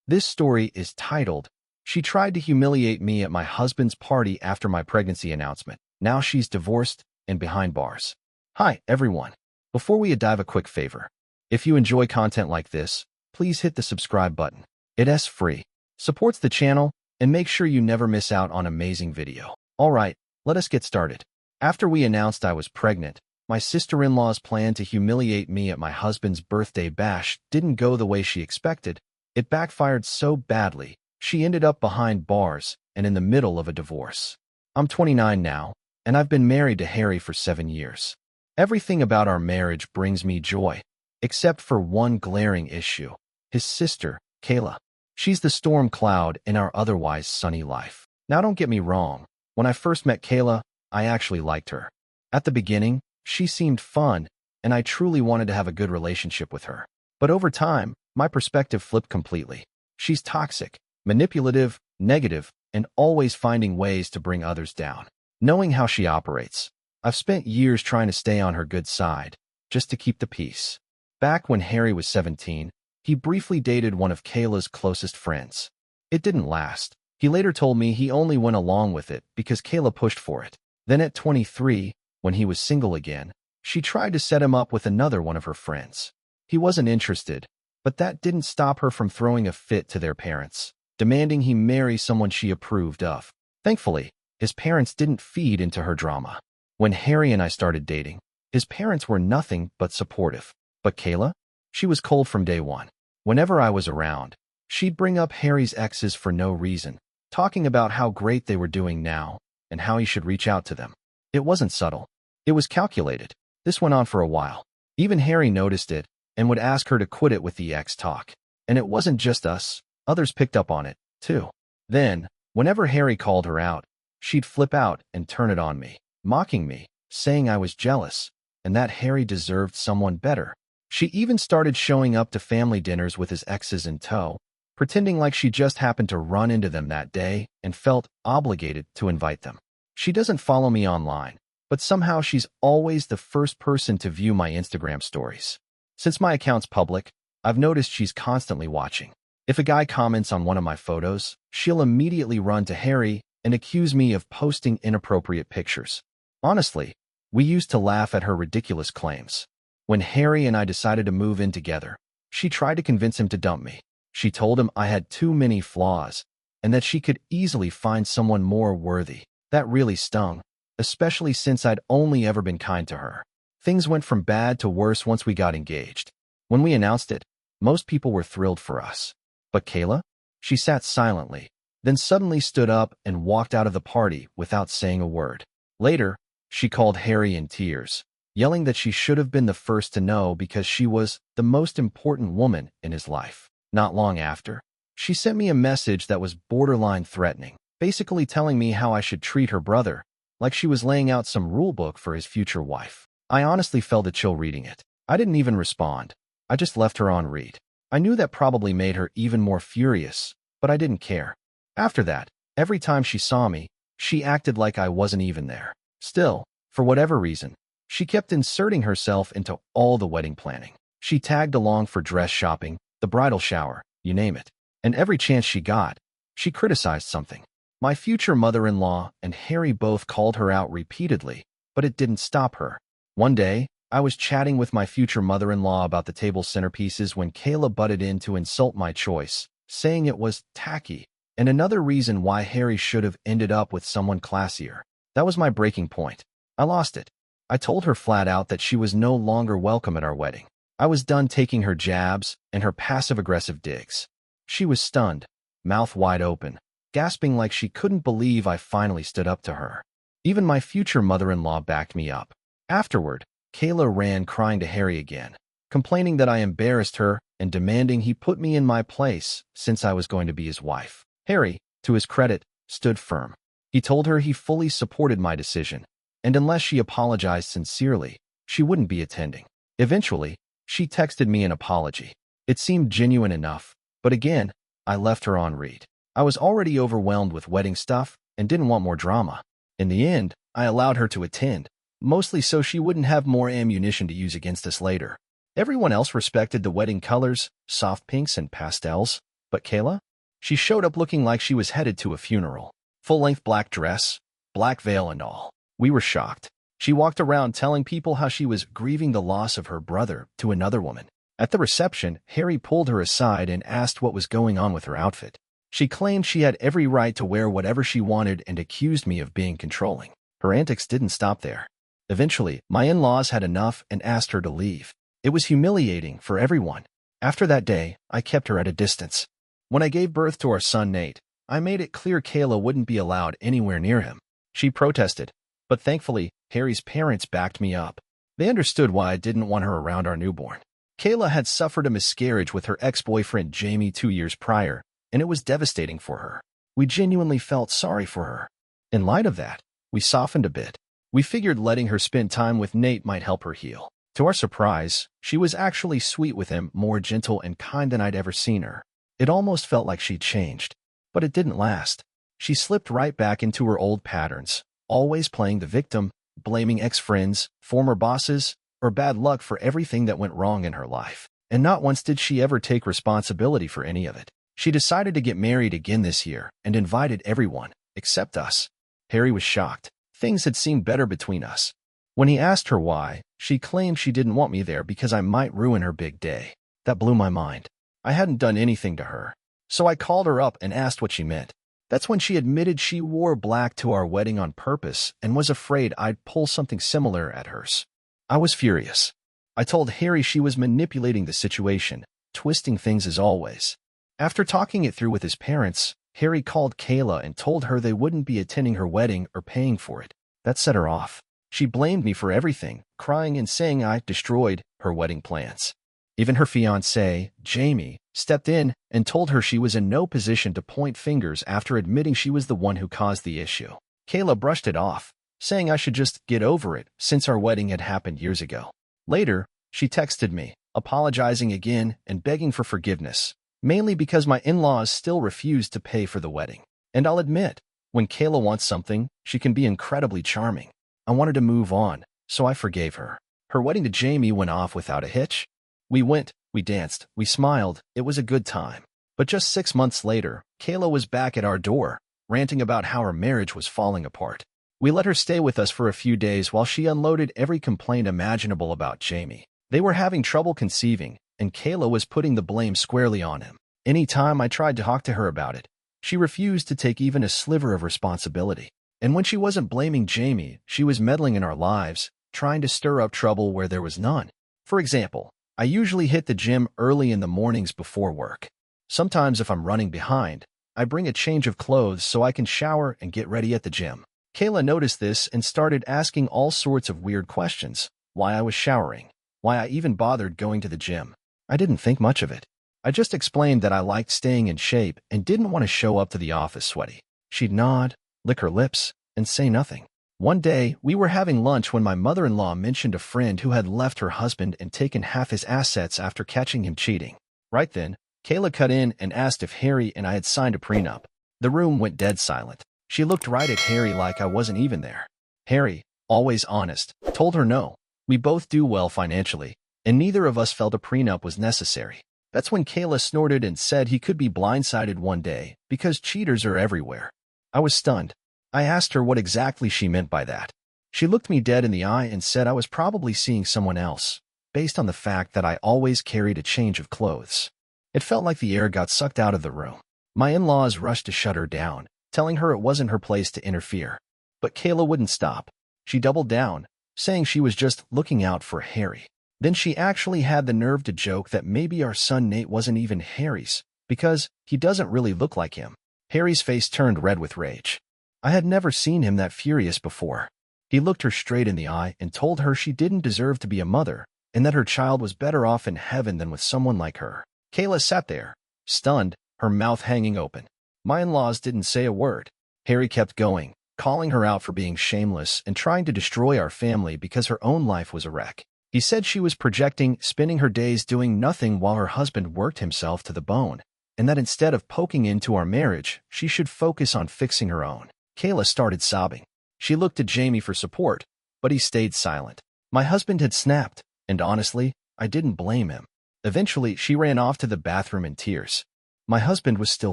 This story is titled, "She Tried to Humiliate Me at My Husband's Party After My Pregnancy Announcement. Now She's Divorced and Behind Bars." Hi, everyone. Before we dive, a quick favor. If you enjoy content like this, please hit the subscribe button. It's free, supports the channel, and make sure you never miss out on amazing video. Alright, let us get started. After we announced I was pregnant, my sister-in-law's plan to humiliate me at my husband's birthday bash didn't go the way she expected. It backfired so badly, she ended up behind bars and in the middle of a divorce. I'm 29 now, and I've been married to Harry for 7 years. Everything about our marriage brings me joy, except for one glaring issue: his sister, Kayla. She's the storm cloud in our otherwise sunny life. Now don't get me wrong, when I first met Kayla, I actually liked her. At the beginning, she seemed fun, and I truly wanted to have a good relationship with her. But over time, my perspective flipped completely. She's toxic, manipulative, negative, and always finding ways to bring others down. Knowing how she operates, I've spent years trying to stay on her good side, just to keep the peace. Back when Harry was 17, he briefly dated one of Kayla's closest friends. It didn't last. He later told me he only went along with it because Kayla pushed for it. Then at 23, when he was single again, she tried to set him up with another one of her friends. He wasn't interested, but that didn't stop her from throwing a fit to their parents, demanding he marry someone she approved of. Thankfully, his parents didn't feed into her drama. When Harry and I started dating, his parents were nothing but supportive. But Kayla? She was cold from day one. Whenever I was around, she'd bring up Harry's exes for no reason, talking about how great they were doing now and how he should reach out to them. It wasn't subtle. It was calculated. This went on for a while. Even Harry noticed it and would ask her to quit it with the ex talk. And it wasn't just us. Others picked up on it, too. Then, whenever Harry called her out, she'd flip out and turn it on me, mocking me, saying I was jealous and that Harry deserved someone better. She even started showing up to family dinners with his exes in tow, pretending like she just happened to run into them that day and felt obligated to invite them. She doesn't follow me online, but somehow she's always the first person to view my Instagram stories. Since my account's public, I've noticed she's constantly watching. If a guy comments on one of my photos, she'll immediately run to Harry and accuse me of posting inappropriate pictures. Honestly, we used to laugh at her ridiculous claims. When Harry and I decided to move in together, she tried to convince him to dump me. She told him I had too many flaws and that she could easily find someone more worthy. That really stung, especially since I'd only ever been kind to her. Things went from bad to worse once we got engaged. When we announced it, most people were thrilled for us. But Kayla? She sat silently, then suddenly stood up and walked out of the party without saying a word. Later, she called Harry in tears, yelling that she should have been the first to know because she was the most important woman in his life. Not long after, she sent me a message that was borderline threatening, basically telling me how I should treat her brother, like she was laying out some rulebook for his future wife. I honestly felt a chill reading it. I didn't even respond. I just left her on read. I knew that probably made her even more furious, but I didn't care. After that, every time she saw me, she acted like I wasn't even there. Still, for whatever reason, she kept inserting herself into all the wedding planning. She tagged along for dress shopping, the bridal shower, you name it. And every chance she got, she criticized something. My future mother-in-law and Harry both called her out repeatedly, but it didn't stop her. One day, I was chatting with my future mother-in-law about the table centerpieces when Kayla butted in to insult my choice, saying it was tacky, and another reason why Harry should have ended up with someone classier. That was my breaking point. I lost it. I told her flat out that she was no longer welcome at our wedding. I was done taking her jabs and her passive-aggressive digs. She was stunned, mouth wide open, gasping like she couldn't believe I finally stood up to her. Even my future mother-in-law backed me up. Afterward, Kayla ran crying to Harry again, complaining that I embarrassed her and demanding he put me in my place since I was going to be his wife. Harry, to his credit, stood firm. He told her he fully supported my decision, and unless she apologized sincerely, she wouldn't be attending. Eventually, she texted me an apology. It seemed genuine enough, but again, I left her on read. I was already overwhelmed with wedding stuff and didn't want more drama. In the end, I allowed her to attend, mostly so she wouldn't have more ammunition to use against us later. Everyone else respected the wedding colors, soft pinks and pastels, But Kayla? She showed up looking like she was headed to a funeral. Full-length black dress, black veil and all. We were shocked. She walked around telling people how she was grieving the loss of her brother to another woman. At the reception, Harry pulled her aside and asked what was going on with her outfit. She claimed she had every right to wear whatever she wanted and accused me of being controlling. Her antics didn't stop there. Eventually, my in-laws had enough and asked her to leave. It was humiliating for everyone. After that day, I kept her at a distance. When I gave birth to our son Nate, I made it clear Kayla wouldn't be allowed anywhere near him. She protested, but thankfully, Harry's parents backed me up. They understood why I didn't want her around our newborn. Kayla had suffered a miscarriage with her ex-boyfriend Jamie 2 years prior, and it was devastating for her. We genuinely felt sorry for her. In light of that, we softened a bit. We figured letting her spend time with Nate might help her heal. To our surprise, she was actually sweet with him, more gentle and kind than I'd ever seen her. It almost felt like she'd changed. But it didn't last. She slipped right back into her old patterns, always playing the victim, blaming ex-friends, former bosses, or bad luck for everything that went wrong in her life. And not once did she ever take responsibility for any of it. She decided to get married again this year and invited everyone, except us. Harry was shocked. Things had seemed better between us. When he asked her why, she claimed she didn't want me there because I might ruin her big day. That blew my mind. I hadn't done anything to her. So I called her up and asked what she meant. That's when she admitted she wore black to our wedding on purpose and was afraid I'd pull something similar at hers. I was furious. I told Harry she was manipulating the situation, twisting things as always. After talking it through with his parents, Harry called Kayla and told her they wouldn't be attending her wedding or paying for it. That set her off. She blamed me for everything, crying and saying I destroyed her wedding plans. Even her fiancé, Jamie, stepped in and told her she was in no position to point fingers after admitting she was the one who caused the issue. Kayla brushed it off, saying I should just get over it since our wedding had happened years ago. Later, she texted me, apologizing again and begging for forgiveness, mainly because my in-laws still refused to pay for the wedding. And I'll admit, when Kayla wants something, she can be incredibly charming. I wanted to move on, so I forgave her. Her wedding to Jamie went off without a hitch. We went, we danced, we smiled, it was a good time. But just 6 months later, Kayla was back at our door, ranting about how her marriage was falling apart. We let her stay with us for a few days while she unloaded every complaint imaginable about Jamie. They were having trouble conceiving, and Kayla was putting the blame squarely on him. Any time I tried to talk to her about it, she refused to take even a sliver of responsibility. And when she wasn't blaming Jamie, she was meddling in our lives, trying to stir up trouble where there was none. For example, I usually hit the gym early in the mornings before work. Sometimes if I'm running behind, I bring a change of clothes so I can shower and get ready at the gym. Kayla noticed this and started asking all sorts of weird questions. Why I was showering, why I even bothered going to the gym. I didn't think much of it. I just explained that I liked staying in shape and didn't want to show up to the office sweaty. She'd nod, lick her lips, and say nothing. One day, we were having lunch when my mother-in-law mentioned a friend who had left her husband and taken half his assets after catching him cheating. Right then, Kayla cut in and asked if Harry and I had signed a prenup. The room went dead silent. She looked right at Harry like I wasn't even there. Harry, always honest, told her no. We both do well financially, and neither of us felt a prenup was necessary. That's when Kayla snorted and said he could be blindsided one day because cheaters are everywhere. I was stunned. I asked her what exactly she meant by that. She looked me dead in the eye and said I was probably seeing someone else, based on the fact that I always carried a change of clothes. It felt like the air got sucked out of the room. My in-laws rushed to shut her down, telling her it wasn't her place to interfere. But Kayla wouldn't stop. She doubled down, saying she was just looking out for Harry. Then she actually had the nerve to joke that maybe our son Nate wasn't even Harry's, because he doesn't really look like him. Harry's face turned red with rage. I had never seen him that furious before. He looked her straight in the eye and told her she didn't deserve to be a mother, and that her child was better off in heaven than with someone like her. Kayla sat there, stunned, her mouth hanging open. My in-laws didn't say a word. Harry kept going, calling her out for being shameless and trying to destroy our family because her own life was a wreck. He said she was projecting, spending her days doing nothing while her husband worked himself to the bone, and that instead of poking into our marriage, she should focus on fixing her own. Kayla started sobbing. She looked at Jamie for support, but he stayed silent. My husband had snapped, and honestly, I didn't blame him. Eventually, she ran off to the bathroom in tears. My husband was still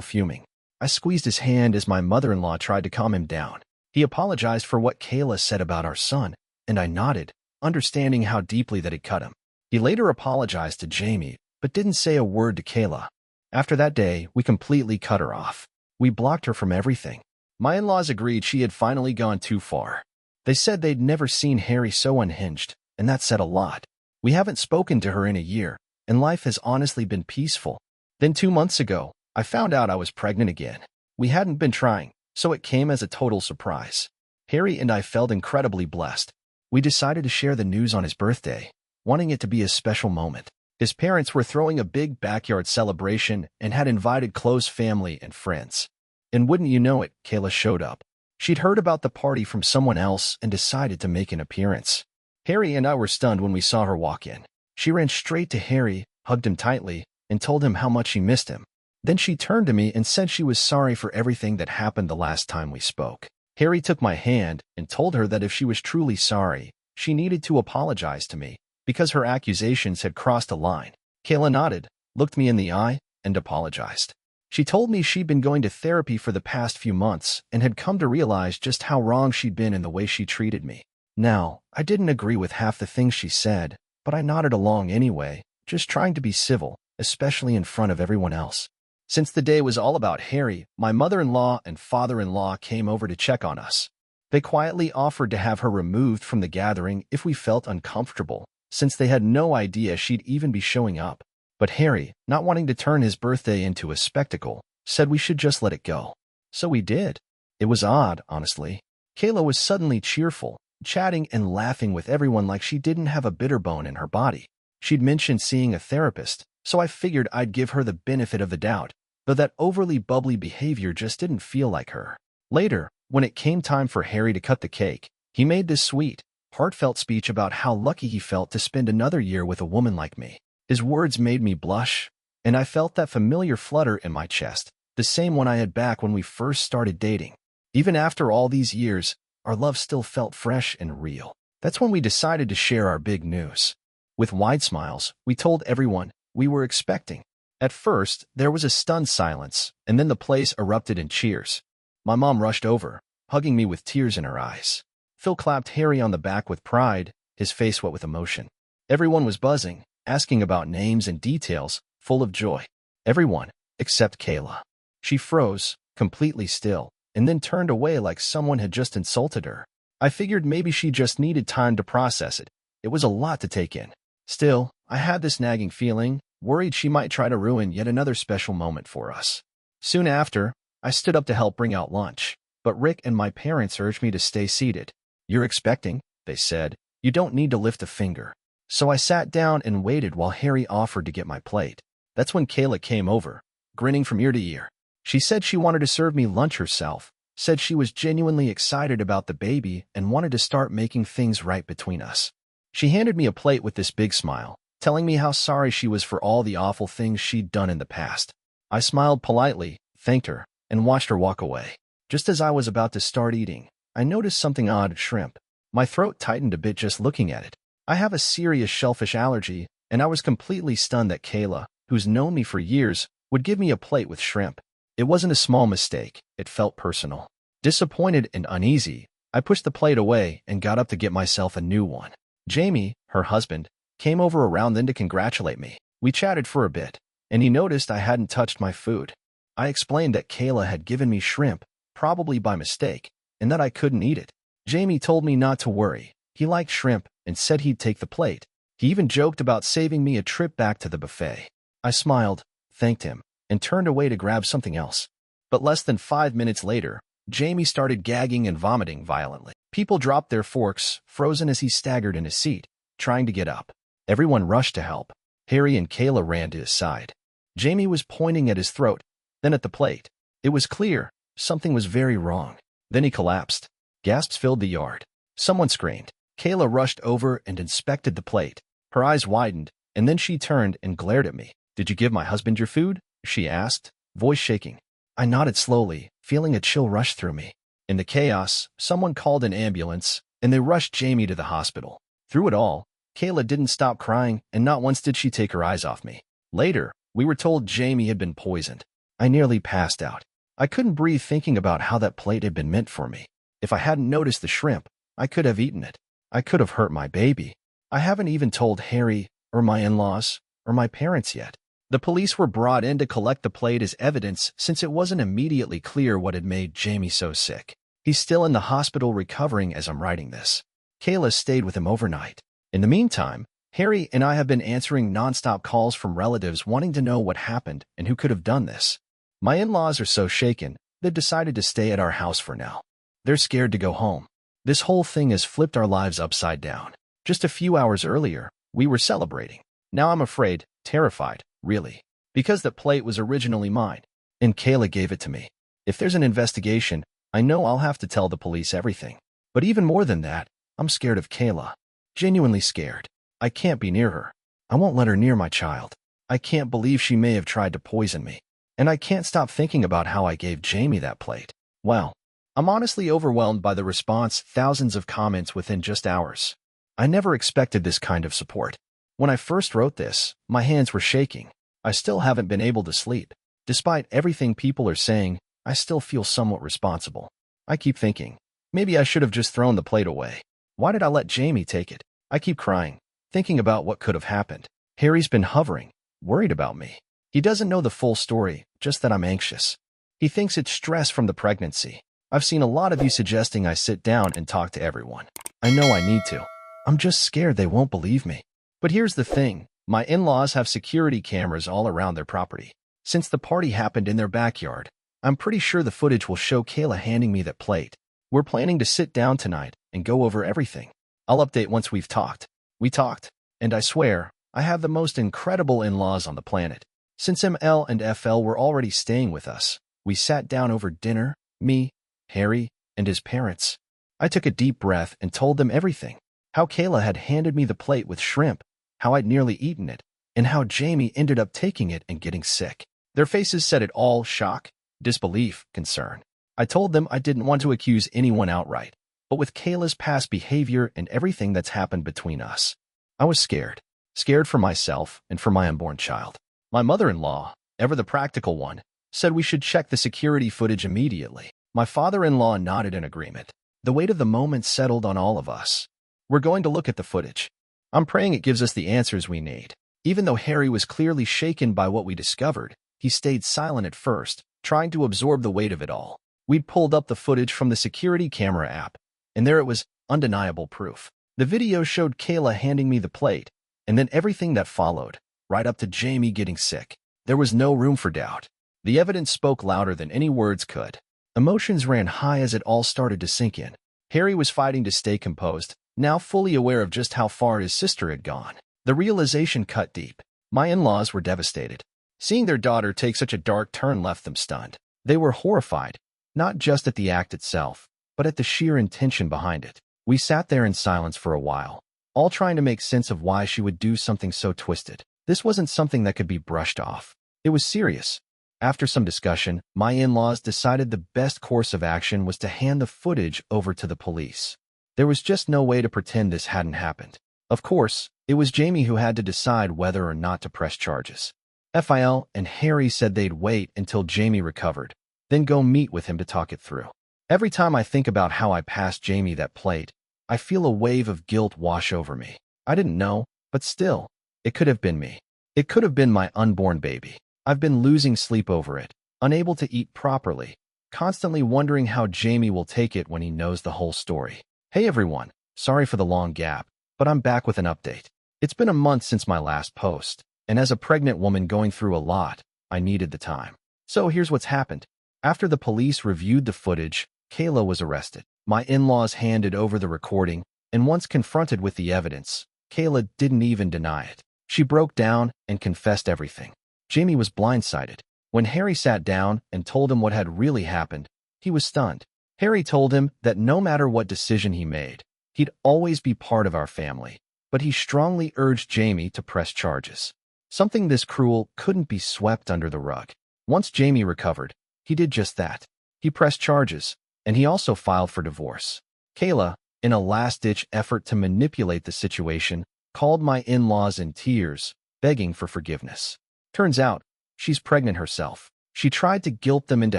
fuming. I squeezed his hand as my mother-in-law tried to calm him down. He apologized for what Kayla said about our son, and I nodded, understanding how deeply that had cut him. He later apologized to Jamie, but didn't say a word to Kayla. After that day, we completely cut her off. We blocked her from everything. My in-laws agreed she had finally gone too far. They said they'd never seen Harry so unhinged, and that said a lot. We haven't spoken to her in a year, and life has honestly been peaceful. Then 2 months ago, I found out I was pregnant again. We hadn't been trying, so it came as a total surprise. Harry and I felt incredibly blessed. We decided to share the news on his birthday, wanting it to be a special moment. His parents were throwing a big backyard celebration and had invited close family and friends. And wouldn't you know it, Kayla showed up. She'd heard about the party from someone else and decided to make an appearance. Harry and I were stunned when we saw her walk in. She ran straight to Harry, hugged him tightly, and told him how much she missed him. Then she turned to me and said she was sorry for everything that happened the last time we spoke. Harry took my hand and told her that if she was truly sorry, she needed to apologize to me, because her accusations had crossed a line. Kayla nodded, looked me in the eye, and apologized. She told me she'd been going to therapy for the past few months and had come to realize just how wrong she'd been in the way she treated me. Now, I didn't agree with half the things she said, but I nodded along anyway, just trying to be civil, especially in front of everyone else. Since the day was all about Harry, my mother-in-law and father-in-law came over to check on us. They quietly offered to have her removed from the gathering if we felt uncomfortable, since they had no idea she'd even be showing up. But Harry, not wanting to turn his birthday into a spectacle, said we should just let it go. So we did. It was odd, honestly. Kayla was suddenly cheerful, chatting and laughing with everyone like she didn't have a bitter bone in her body. She'd mentioned seeing a therapist, so I figured I'd give her the benefit of the doubt, though that overly bubbly behavior just didn't feel like her. Later, when it came time for Harry to cut the cake, he made this sweet, heartfelt speech about how lucky he felt to spend another year with a woman like me. His words made me blush, and I felt that familiar flutter in my chest, the same one I had back when we first started dating. Even after all these years, our love still felt fresh and real. That's when we decided to share our big news. With wide smiles, we told everyone we were expecting. At first, there was a stunned silence, and then the place erupted in cheers. My mom rushed over, hugging me with tears in her eyes. Phil clapped Harry on the back with pride, his face wet with emotion. Everyone was buzzing, asking about names and details, full of joy. Everyone, except Kayla. She froze, completely still, and then turned away like someone had just insulted her. I figured maybe she just needed time to process it. It was a lot to take in. Still, I had this nagging feeling, worried she might try to ruin yet another special moment for us. Soon after, I stood up to help bring out lunch, but Rick and my parents urged me to stay seated. "You're expecting," they said. "You don't need to lift a finger." So I sat down and waited while Harry offered to get my plate. That's when Kayla came over, grinning from ear to ear. She said she wanted to serve me lunch herself, said she was genuinely excited about the baby and wanted to start making things right between us. She handed me a plate with this big smile, telling me how sorry she was for all the awful things she'd done in the past. I smiled politely, thanked her, and watched her walk away. Just as I was about to start eating, I noticed something odd: shrimp. My throat tightened a bit just looking at it. I have a serious shellfish allergy, and I was completely stunned that Kayla, who's known me for years, would give me a plate with shrimp. It wasn't a small mistake, it felt personal. Disappointed and uneasy, I pushed the plate away and got up to get myself a new one. Jamie, her husband, came over around then to congratulate me. We chatted for a bit, and he noticed I hadn't touched my food. I explained that Kayla had given me shrimp, probably by mistake, and that I couldn't eat it. Jamie told me not to worry. He liked shrimp and said he'd take the plate. He even joked about saving me a trip back to the buffet. I smiled, thanked him, and turned away to grab something else. But less than 5 minutes later, Jamie started gagging and vomiting violently. People dropped their forks, frozen as he staggered in his seat, trying to get up. Everyone rushed to help. Harry and Kayla ran to his side. Jamie was pointing at his throat, then at the plate. It was clear something was very wrong. Then he collapsed. Gasps filled the yard. Someone screamed. Kayla rushed over and inspected the plate. Her eyes widened, and then she turned and glared at me. "Did you give my husband your food?" she asked, voice shaking. I nodded slowly, feeling a chill rush through me. In the chaos, someone called an ambulance, and they rushed Jamie to the hospital. Through it all, Kayla didn't stop crying, and not once did she take her eyes off me. Later, we were told Jamie had been poisoned. I nearly passed out. I couldn't breathe thinking about how that plate had been meant for me. If I hadn't noticed the shrimp, I could have eaten it. I could have hurt my baby. I haven't even told Harry or my in-laws or my parents yet. The police were brought in to collect the plate as evidence since it wasn't immediately clear what had made Jamie so sick. He's still in the hospital recovering as I'm writing this. Kayla stayed with him overnight. In the meantime, Harry and I have been answering nonstop calls from relatives wanting to know what happened and who could have done this. My in-laws are so shaken, they've decided to stay at our house for now. They're scared to go home. This whole thing has flipped our lives upside down. Just a few hours earlier, we were celebrating. Now I'm afraid, terrified, really. Because the plate was originally mine, and Kayla gave it to me. If there's an investigation, I know I'll have to tell the police everything. But even more than that, I'm scared of Kayla. Genuinely scared. I can't be near her. I won't let her near my child. I can't believe she may have tried to poison me. And I can't stop thinking about how I gave Jamie that plate. Well, I'm honestly overwhelmed by the response, thousands of comments within just hours. I never expected this kind of support. When I first wrote this, my hands were shaking. I still haven't been able to sleep. Despite everything people are saying, I still feel somewhat responsible. I keep thinking, maybe I should have just thrown the plate away. Why did I let Jamie take it? I keep crying, thinking about what could have happened. Harry's been hovering, worried about me. He doesn't know the full story, just that I'm anxious. He thinks it's stress from the pregnancy. I've seen a lot of you suggesting I sit down and talk to everyone. I know I need to. I'm just scared they won't believe me. But here's the thing. My in-laws have security cameras all around their property. Since the party happened in their backyard, I'm pretty sure the footage will show Kayla handing me that plate. We're planning to sit down tonight and go over everything. I'll update once we've talked. We talked, and I swear, I have the most incredible in-laws on the planet. Since ML and FL were already staying with us, we sat down over dinner, me, Harry, and his parents. I took a deep breath and told them everything. How Kayla had handed me the plate with shrimp, how I'd nearly eaten it, and how Jamie ended up taking it and getting sick. Their faces said it all: shock, disbelief, concern. I told them I didn't want to accuse anyone outright, but with Kayla's past behavior and everything that's happened between us, I was scared. Scared for myself and for my unborn child. My mother-in-law, ever the practical one, said we should check the security footage immediately. My father-in-law nodded in agreement. The weight of the moment settled on all of us. We're going to look at the footage. I'm praying it gives us the answers we need. Even though Harry was clearly shaken by what we discovered, he stayed silent at first, trying to absorb the weight of it all. We'd pulled up the footage from the security camera app, and there it was, undeniable proof. The video showed Kayla handing me the plate, and then everything that followed, right up to Jamie getting sick. There was no room for doubt. The evidence spoke louder than any words could. Emotions ran high as it all started to sink in. Harry was fighting to stay composed, now fully aware of just how far his sister had gone. The realization cut deep. My in-laws were devastated. Seeing their daughter take such a dark turn left them stunned. They were horrified, not just at the act itself, but at the sheer intention behind it. We sat there in silence for a while, all trying to make sense of why she would do something so twisted. This wasn't something that could be brushed off. It was serious. After some discussion, my in-laws decided the best course of action was to hand the footage over to the police. There was just no way to pretend this hadn't happened. Of course, it was Jamie who had to decide whether or not to press charges. FIL and Harry said they'd wait until Jamie recovered, then go meet with him to talk it through. Every time I think about how I passed Jamie that plate, I feel a wave of guilt wash over me. I didn't know, but still, it could have been me. It could have been my unborn baby. I've been losing sleep over it, unable to eat properly, constantly wondering how Jamie will take it when he knows the whole story. Hey everyone, sorry for the long gap, but I'm back with an update. It's been a month since my last post, and as a pregnant woman going through a lot, I needed the time. So here's what's happened. After the police reviewed the footage, Kayla was arrested. My in-laws handed over the recording, and once confronted with the evidence, Kayla didn't even deny it. She broke down and confessed everything. Jamie was blindsided. When Harry sat down and told him what had really happened, he was stunned. Harry told him that no matter what decision he made, he'd always be part of our family, but he strongly urged Jamie to press charges. Something this cruel couldn't be swept under the rug. Once Jamie recovered, he did just that. He pressed charges, and he also filed for divorce. Kayla, in a last-ditch effort to manipulate the situation, called my in-laws in tears, begging for forgiveness. Turns out, she's pregnant herself. She tried to guilt them into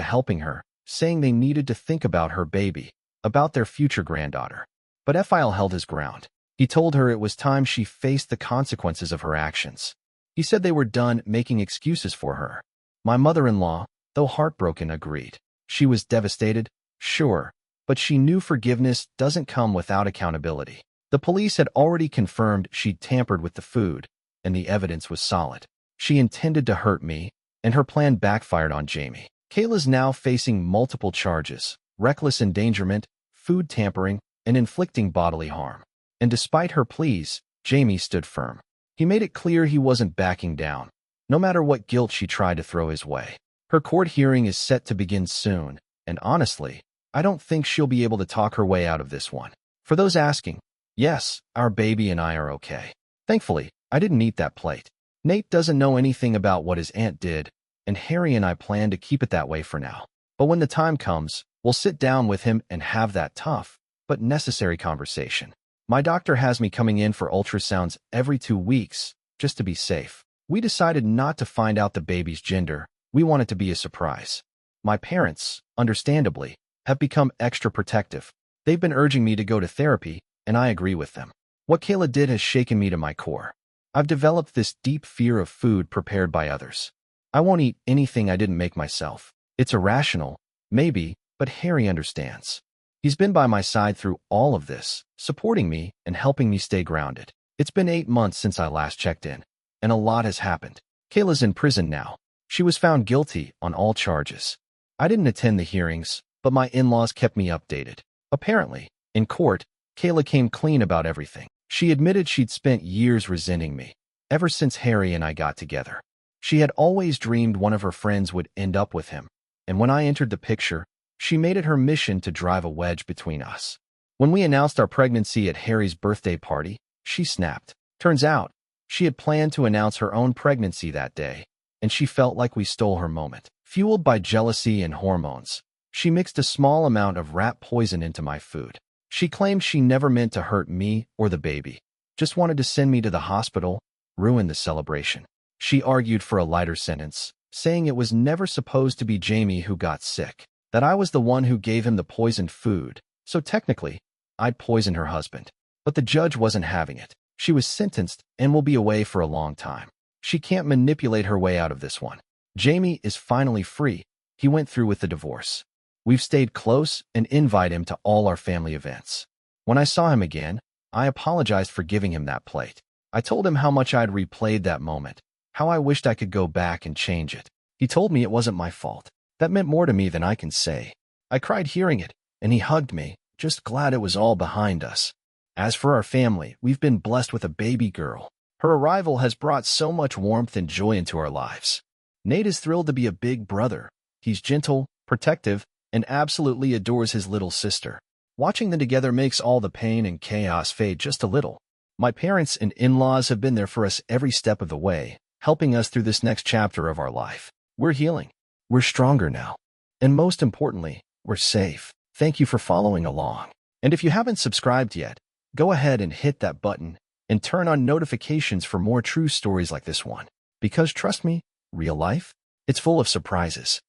helping her, saying they needed to think about her baby, about their future granddaughter. But Fil held his ground. He told her it was time she faced the consequences of her actions. He said they were done making excuses for her. My mother-in-law, though heartbroken, agreed. She was devastated, sure, but she knew forgiveness doesn't come without accountability. The police had already confirmed she'd tampered with the food, and the evidence was solid. She intended to hurt me, and her plan backfired on Jamie. Kayla's now facing multiple charges: reckless endangerment, food tampering, and inflicting bodily harm. And despite her pleas, Jamie stood firm. He made it clear he wasn't backing down, no matter what guilt she tried to throw his way. Her court hearing is set to begin soon, and honestly, I don't think she'll be able to talk her way out of this one. For those asking, yes, our baby and I are okay. Thankfully, I didn't eat that plate. Nate doesn't know anything about what his aunt did, and Harry and I plan to keep it that way for now. But when the time comes, we'll sit down with him and have that tough, but necessary conversation. My doctor has me coming in for ultrasounds every 2 weeks, just to be safe. We decided not to find out the baby's gender. We want it to be a surprise. My parents, understandably, have become extra protective. They've been urging me to go to therapy, and I agree with them. What Kayla did has shaken me to my core. I've developed this deep fear of food prepared by others. I won't eat anything I didn't make myself. It's irrational, maybe, but Harry understands. He's been by my side through all of this, supporting me and helping me stay grounded. It's been 8 months since I last checked in, and a lot has happened. Kayla's in prison now. She was found guilty on all charges. I didn't attend the hearings, but my in-laws kept me updated. Apparently, in court, Kayla came clean about everything. She admitted she'd spent years resenting me, ever since Harry and I got together. She had always dreamed one of her friends would end up with him, and when I entered the picture, she made it her mission to drive a wedge between us. When we announced our pregnancy at Harry's birthday party, she snapped. Turns out, she had planned to announce her own pregnancy that day, and she felt like we stole her moment. Fueled by jealousy and hormones, she mixed a small amount of rat poison into my food. She claimed she never meant to hurt me or the baby, just wanted to send me to the hospital, ruin the celebration. She argued for a lighter sentence, saying it was never supposed to be Jamie who got sick, that I was the one who gave him the poisoned food, so technically, I'd poisoned her husband. But the judge wasn't having it. She was sentenced and will be away for a long time. She can't manipulate her way out of this one. Jamie is finally free. He went through with the divorce. We've stayed close and invite him to all our family events. When I saw him again, I apologized for giving him that plate. I told him how much I'd replayed that moment, how I wished I could go back and change it. He told me it wasn't my fault. That meant more to me than I can say. I cried hearing it, and he hugged me, just glad it was all behind us. As for our family, we've been blessed with a baby girl. Her arrival has brought so much warmth and joy into our lives. Nate is thrilled to be a big brother. He's gentle, protective, and absolutely adores his little sister. Watching them together makes all the pain and chaos fade just a little. My parents and in-laws have been there for us every step of the way, helping us through this next chapter of our life. We're healing. We're stronger now. And most importantly, we're safe. Thank you for following along. And if you haven't subscribed yet, go ahead and hit that button and turn on notifications for more true stories like this one. Because trust me, real life, it's full of surprises.